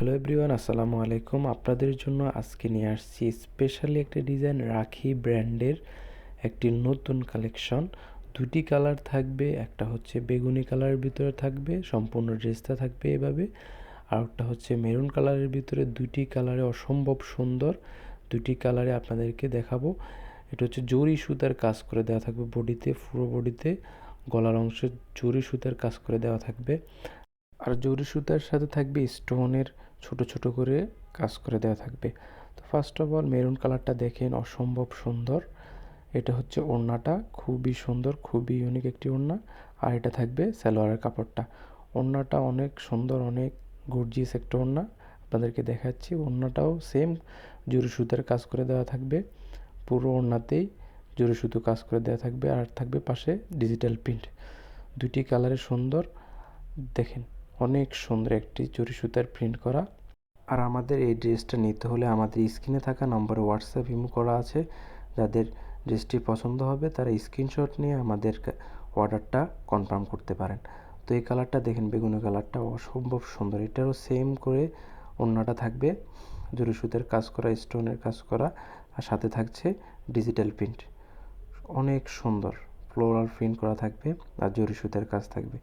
Hello everyone, আসসালামু আলাইকুম। আপনাদের জন্য আজকে নিয়ে আসছি স্পেশালি একটা ডিজাইন, রাখি ব্র্যান্ডের একটি নতুন কালেকশন। দুটি কালার থাকবে, একটা হচ্ছে বেগুনি কালারের ভিতরে থাকবে, সম্পূর্ণ ড্রেসটা থাকবে এভাবে। আর একটা হচ্ছে মেরুন কালারের ভিতরে। দুটি কালারে অসম্ভব সুন্দর, দুটি কালারে আপনাদেরকে দেখাবো। এটা হচ্ছে জরি সুতার কাজ করে দেওয়া থাকবে বডিতে, পুরো বডিতে গলার অংশে জরি সুতার কাজ করে দেওয়া থাকবে। আর জরি সুতার সাথে থাকবে স্টোনের ছোট ছোট করে কাজ করে দেওয়া থাকবে। তো ফার্স্ট অফ অল মেরুন কালারটা দেখেন, অসম্ভব সুন্দর। এটা হচ্ছে ওড়নাটা, খুবই সুন্দর, খুবই ইউনিক একটি ওড়না। আর এটা থাকবে সালোয়ারের কাপড়টা। ওড়নাটা অনেক সুন্দর, অনেক গর্জিয়াস একটা ওড়না। আপনাদেরকে দেখাচ্ছি, ওড়নাটাও সেম জরি সুতার কাজ করে দেওয়া থাকবে। পুরো ওড়নাতেই জরি সুতো কাজ করে দেওয়া থাকবে, আর থাকবে পাশে ডিজিটাল প্রিন্ট। দুটি কালারে সুন্দর, দেখেন অনেক সুন্দর একটি জরি সুতার প্রিন্ট করা। আর আমাদের এই ড্রেসটা নিতে হলে আমাদের স্ক্রিনে থাকা নম্বরে হোয়াটসঅ্যাপ ইমো করা আছে। যাদের ড্রেসটি পছন্দ হবে তারা স্ক্রিনশট নিয়ে আমাদের অর্ডারটা কনফার্ম করতে পারেন। তো এই কালারটা দেখেন, বেগুনি কালারটা অসম্ভব সুন্দর। এটারও সেম করে ওড়নাটা থাকবে জরি সুতার কাজ করা, স্টোনের কাজ করা, আর সাথে থাকছে ডিজিটাল প্রিন্ট। অনেক সুন্দর ফ্লোরাল প্রিন্ট করা থাকবে, আর জরি সুতার কাজ থাকবে।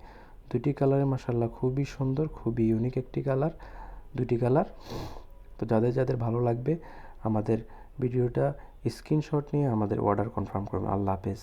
দুটি কালারে মাশাআল্লাহ খুবই সুন্দর, খুবই ইউনিক একটি কালার, দুটি কালার। তো যাদের যাদের ভালো লাগবে আমাদের ভিডিওটা স্ক্রিনশট নিয়ে আমাদের অর্ডার কনফার্ম করবেন। আল্লাহ হাফেজ।